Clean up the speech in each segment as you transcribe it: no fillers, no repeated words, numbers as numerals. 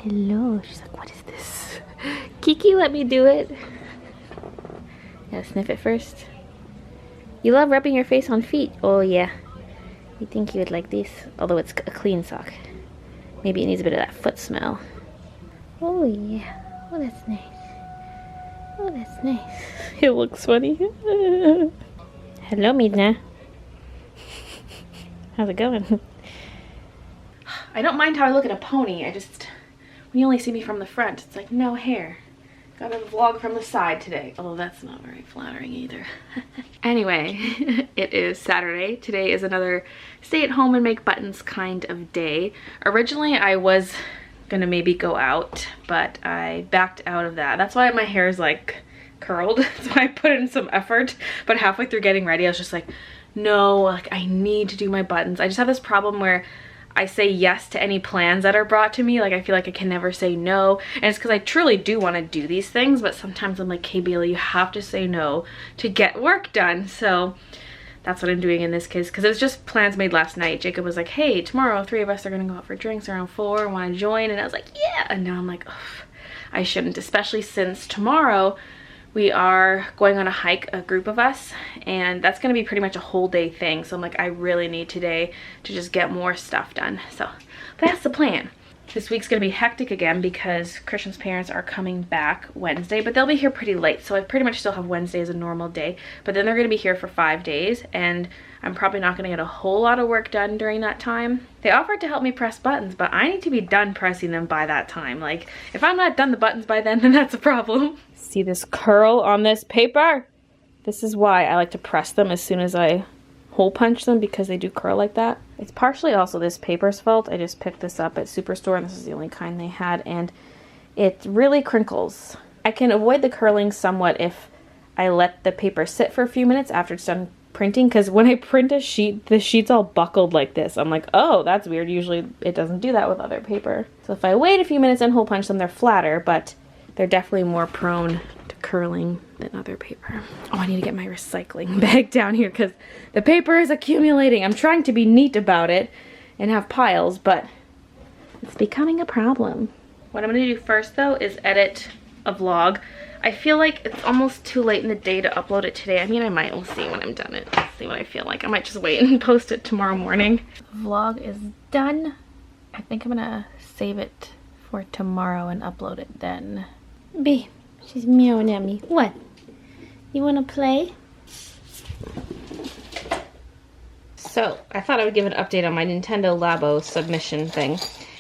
Hello. She's like, what is this? Kiki, let me do it. Yeah, sniff it first. You love rubbing your face on feet. Oh yeah. You think you would like this? Although it's a clean sock. Maybe it needs a bit of that foot smell. Oh yeah. Oh, that's nice. Oh, that's nice. It looks funny. Hello, Midna. How's it going? I don't mind how I look at a pony. I just, when you only see me from the front, it's like no hair. Got a vlog from the side today. Although that's not very flattering either. Anyway, it is Saturday. Today is another stay at home and make buttons kind of day. Originally, I was gonna maybe go out, but I backed out of that. That's why my hair is like curled. That's why I put in some effort. But halfway through getting ready, I was just like, no, like I need to do my buttons. I just have this problem where I say yes to any plans that are brought to me. Like I feel like I can never say no. And it's because I truly do want to do these things, but sometimes I'm like, hey Baylee, you have to say no to get work done. So that's what I'm doing in this case, because it was just plans made last night. Jacob was like, hey, tomorrow 3 of us are gonna go out for drinks around 4, want to join? And I was like, yeah. And now I'm like, oh, I shouldn't, especially since tomorrow we are going on a hike, a group of us, and that's gonna be pretty much a whole day thing. So I'm like, I really need today to just get more stuff done. So that's the plan. This week's gonna be hectic again because Christian's parents are coming back Wednesday, but they'll be here pretty late. So I pretty much still have Wednesday as a normal day, but then they're gonna be here for 5 days and I'm probably not gonna get a whole lot of work done during that time. They offered to help me press buttons, but I need to be done pressing them by that time. Like if I'm not done the buttons by then that's a problem. See this curl on this paper? This is why I like to press them as soon as I hole punch them, because they do curl like that. It's partially also this paper's fault. I just picked this up at Superstore and this is the only kind they had, and it really crinkles. I can avoid the curling somewhat if I let the paper sit for a few minutes after it's done printing, because when I print a sheet, the sheet's all buckled like this. I'm like, oh, that's weird. Usually it doesn't do that with other paper. So if I wait a few minutes and hole punch them, they're flatter, but they're definitely more prone to curling than other paper. Oh, I need to get my recycling bag down here because the paper is accumulating. I'm trying to be neat about it and have piles, but it's becoming a problem. What I'm gonna do first though is edit a vlog. I feel like it's almost too late in the day to upload it today. I mean, I might. We'll see when I'm done it. See what I feel like. I might just wait and post it tomorrow morning. The vlog is done. I think I'm gonna save it for tomorrow and upload it then. B, she's meowing at me. What? You wanna play? So, I thought I would give an update on my Nintendo Labo submission thing.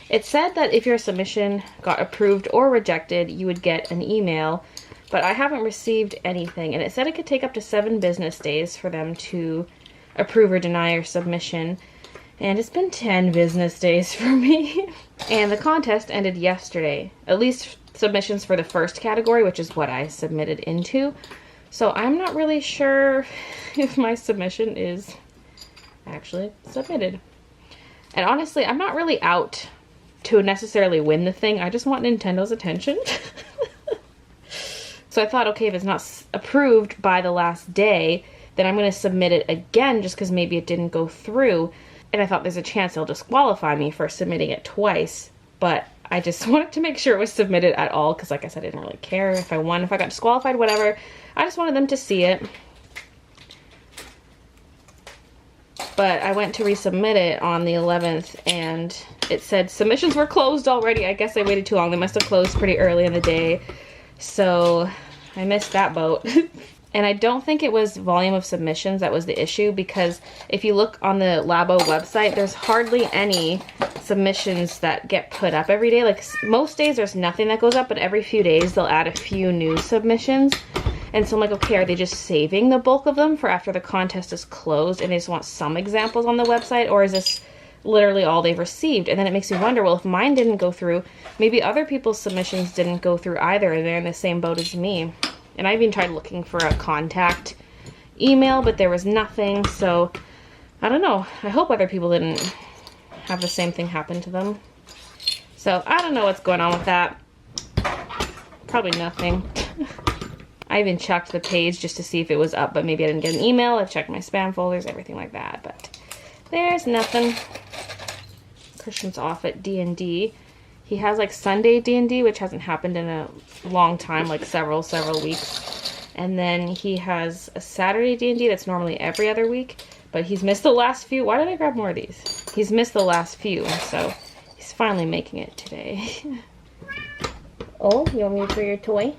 It said that if your submission got approved or rejected, you would get an email, but I haven't received anything. And it said it could take up to 7 business days for them to approve or deny your submission. And it's been 10 business days for me. And the contest ended yesterday. At least submissions for the first category, which is what I submitted into. So I'm not really sure if my submission is actually submitted. And honestly, I'm not really out to necessarily win the thing. I just want Nintendo's attention. So I thought, okay, if it's not approved by the last day, then I'm going to submit it again just because maybe it didn't go through. And I thought there's a chance they'll disqualify me for submitting it twice. But I just wanted to make sure it was submitted at all because, like I said, I didn't really care if I won, if I got disqualified, whatever. I just wanted them to see it. But I went to resubmit it on the 11th and it said submissions were closed already. I guess I waited too long. They must have closed pretty early in the day. So I missed that boat. And I don't think it was volume of submissions that was the issue, because if you look on the Labo website, there's hardly any submissions that get put up every day. Like most days there's nothing that goes up, but every few days they'll add a few new submissions. And so I'm like, okay, are they just saving the bulk of them for after the contest is closed and they just want some examples on the website? Or is this literally all they've received? And then it makes me wonder, well, if mine didn't go through, maybe other people's submissions didn't go through either and they're in the same boat as me. And I even tried looking for a contact email, but there was nothing. So I don't know. I hope other people didn't have the same thing happen to them. So I don't know what's going on with that. Probably nothing. I even checked the page just to see if it was up, but maybe I didn't get an email. I've checked my spam folders, everything like that, but there's nothing. Christian's off at D&D. He has like Sunday D&D, which hasn't happened in a long time, like several weeks. And then he has a Saturday D&D that's normally every other week, but he's missed the last few. Why did I grab more of these? He's missed the last few, so he's finally making it today. Oh, you want me to throw your toy?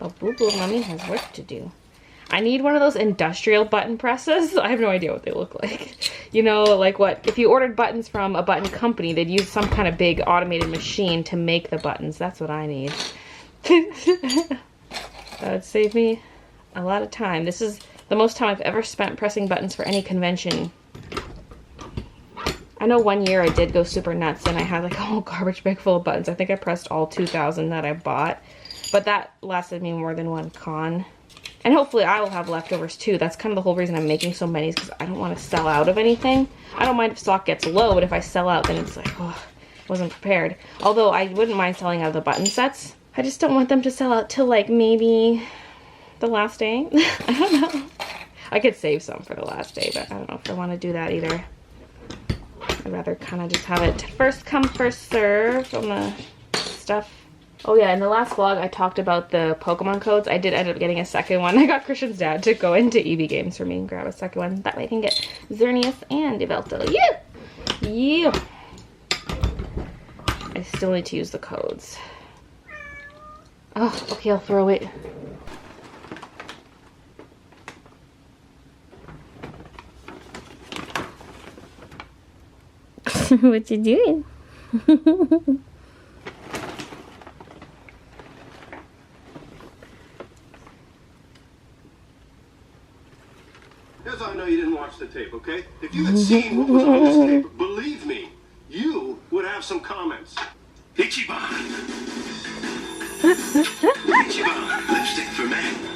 Oh, Boo Boo, Mommy has work to do. I need one of those industrial button presses. I have no idea what they look like. You know, like what, if you ordered buttons from a button company, they'd use some kind of big automated machine to make the buttons. That's what I need. That would save me a lot of time. This is the most time I've ever spent pressing buttons for any convention. I know one year I did go super nuts and I had like a whole garbage bag full of buttons. I think I pressed all 2,000 that I bought, but that lasted me more than one con. And hopefully I will have leftovers too. That's kind of the whole reason I'm making so many, is because I don't want to sell out of anything. I don't mind if stock gets low, but if I sell out, then it's like, oh, wasn't prepared. Although I wouldn't mind selling out of the button sets. I just don't want them to sell out till like maybe the last day. I don't know. I could save some for the last day, but I don't know if I want to do that either. I'd rather kind of just have it first come, first serve on the stuff. Oh yeah, in the last vlog I talked about the Pokemon codes. I did end up getting a second one. I got Christian's dad to go into EV Games for me and grab a second one. That way I can get Xerneas and Yveltal. Yeah! Yeah! I still need to use the codes. Oh, okay, I'll throw it. What you doing? Here's how I know you didn't watch the tape, okay? If you had seen what was on this tape, believe me, you would have some comments. Ichiban. Ichiban, lipstick for men.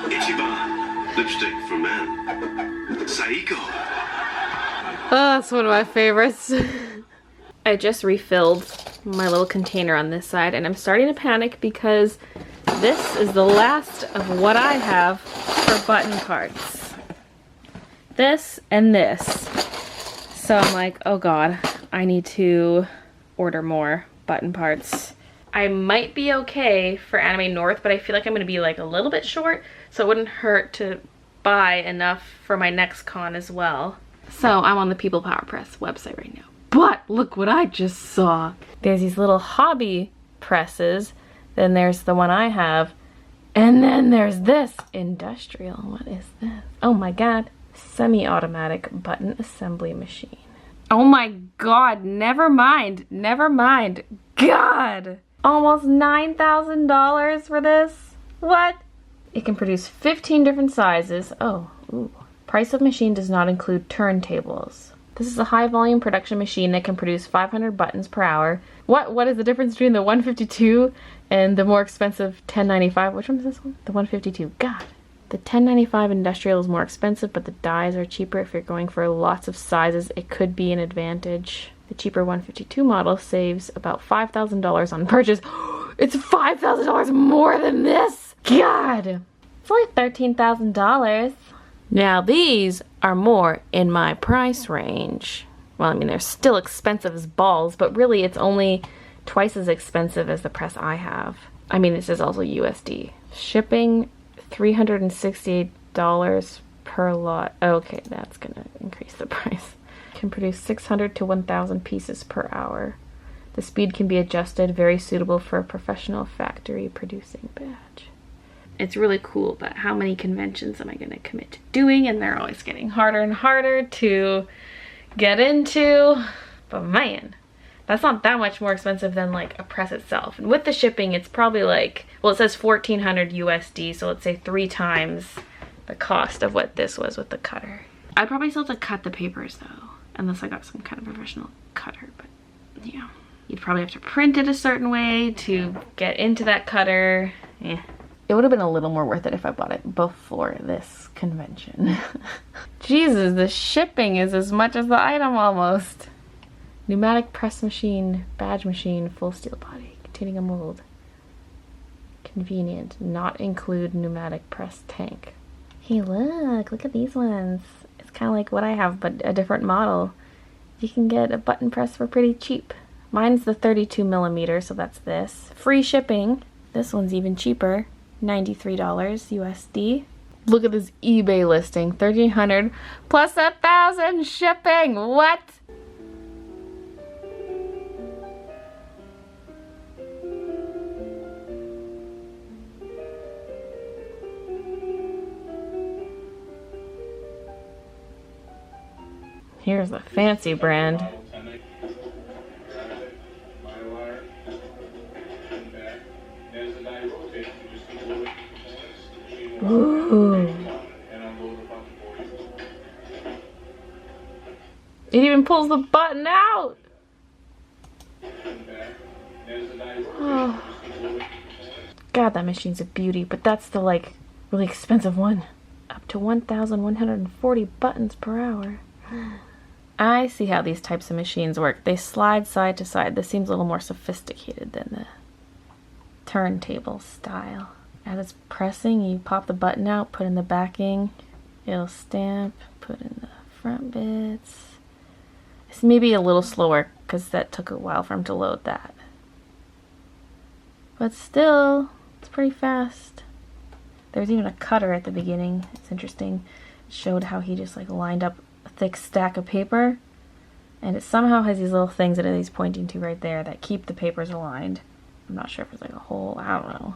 Ichiban, lipstick for men. Saiko. Oh, that's one of my favorites. I just refilled my little container on this side and I'm starting to panic because this is the last of what I have for button parts. This and this. So I'm like, oh god, I need to order more button parts. I might be okay for Anime North, but I feel like I'm going to be like a little bit short, so it wouldn't hurt to buy enough for my next con as well. So I'm on the People Power Press website right now. But look what I just saw. There's these little hobby presses. Then there's the one I have. And then there's this industrial. What is this? Oh my god. Semi-automatic button assembly machine. Oh my god. Never mind. Never mind. God. Almost $9,000 for this? What? It can produce 15 different sizes. Oh, ooh. Price of machine does not include turntables. This is a high volume production machine that can produce 500 buttons per hour. What is the difference between the 152 and the more expensive 1095? Which one is this one? The 152. God. The 1095 industrial is more expensive, but the dies are cheaper. If you're going for lots of sizes, it could be an advantage. The cheaper 152 model saves about $5,000 on purchase. It's $5,000 more than this! God! It's only $13,000. Now these are more in my price range. Well, I mean, they're still expensive as balls, but really it's only twice as expensive as the press I have. I mean, this is also USD. Shipping, $368 per lot. Okay, that's gonna increase the price. Can produce 600 to 1,000 pieces per hour. The speed can be adjusted, very suitable for a professional factory producing batch. It's really cool, but how many conventions am I going to commit to doing? And they're always getting harder and harder to get into. But man, that's not that much more expensive than like a press itself. And with the shipping, it's probably like, well, it says 1,400 USD, so let's say 3 times the cost of what this was with the cutter. I'd probably still have to cut the papers though, unless I got some kind of professional cutter, but yeah. You'd probably have to print it a certain way to get into that cutter. Yeah. It would have been a little more worth it if I bought it before this convention. Jesus, the shipping is as much as the item almost. Pneumatic press machine, badge machine, full steel body. rotating a mold. Convenient. Not include pneumatic press tank. Hey, look at these ones. It's kind of like what I have, but a different model. You can get a button press for pretty cheap. Mine's the 32 millimeter, so that's this. Free shipping. This one's even cheaper, $93 USD. Look at this eBay listing, $1,300 plus $1,000 shipping. What? Here's the fancy brand. Ooh. It even pulls the button out. Oh. God, that machine's a beauty, but that's the like really expensive one. Up to 1,140 buttons per hour. I see how these types of machines work. They slide side to side. This seems a little more sophisticated than the turntable style. As it's pressing, you pop the button out, put in the backing, it'll stamp, put in the front bits. It's maybe a little slower because that took a while for him to load that. But still, it's pretty fast. There's even a cutter at the beginning. It's interesting. It showed how he just like lined up a thick stack of paper, and it somehow has these little things that he's pointing to right there that keep the papers aligned. I'm not sure if it's like a hole, I don't know.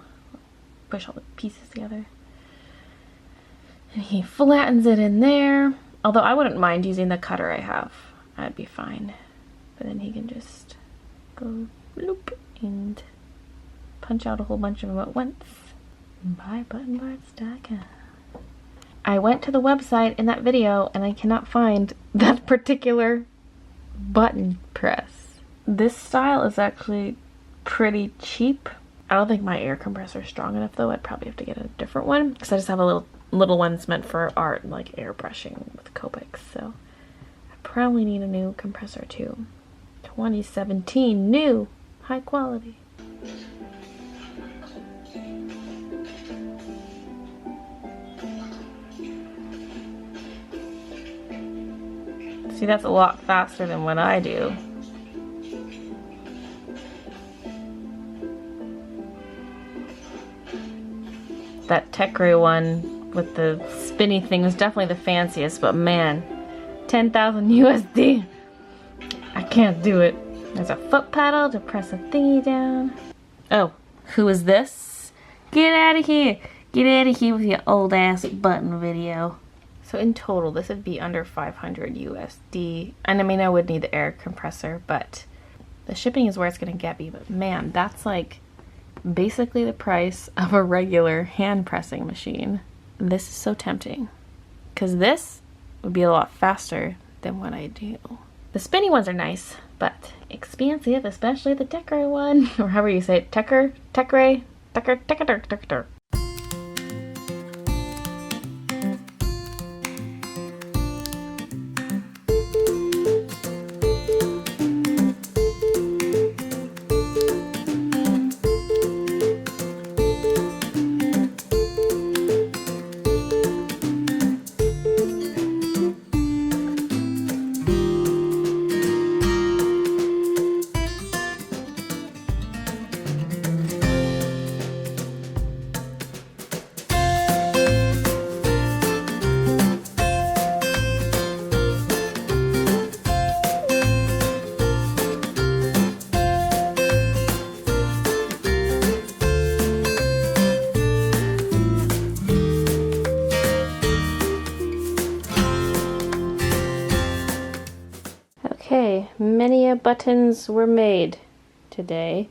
Push all the pieces together. And he flattens it in there. Although I wouldn't mind using the cutter I have. I'd be fine. But then he can just go bloop and punch out a whole bunch of them at once. BuyButtonBarts.com. I went to the website in that video and I cannot find that particular button press. This style is actually pretty cheap. I don't think my air compressor is strong enough though. I'd probably have to get a different one because I just have a little ones meant for art, like airbrushing with Copics. So I probably need a new compressor too. 2017, new, high quality. See, that's a lot faster than what I do. That tech gray one with the spinny thing was definitely the fanciest, but man, 10,000 USD. I can't do it. There's a foot pedal to press a thingy down. Oh, who is this? Get out of here. Get out of here with your old ass button video. So in total, this would be under 500 USD. And I mean, I would need the air compressor, but the shipping is where it's gonna get me. But man, that's like basically the price of a regular hand pressing machine. This is so tempting because this would be a lot faster than what I do. The spinny ones are nice, but expensive, especially the Tecker one, or however you say it, Tecker. Okay, many buttons were made today.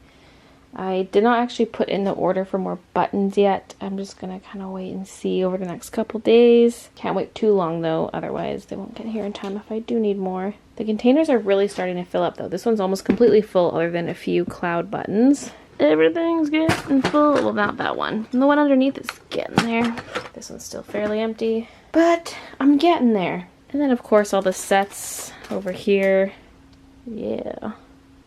I did not actually put in the order for more buttons yet. I'm just gonna kind of wait and see over the next couple days. Can't wait too long though, otherwise they won't get here in time if I do need more. The containers are really starting to fill up though. This one's almost completely full other than a few cloud buttons. Everything's getting full. Well, not that one. And the one underneath is getting there. This one's still fairly empty, but I'm getting there. And then of course all the sets over here. Yeah.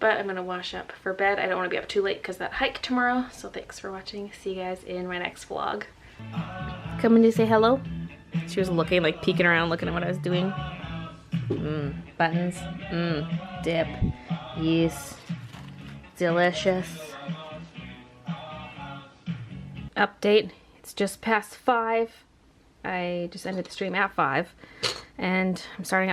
but I'm gonna wash up for bed. I don't want to be up too late because that hike tomorrow. So thanks for watching. See you guys in my next vlog. Coming to say hello? She was looking, like peeking around, looking at what I was doing. Buttons. Dip. Yes. Delicious. Update. It's just past 5. I just ended the stream at 5. And I'm starting at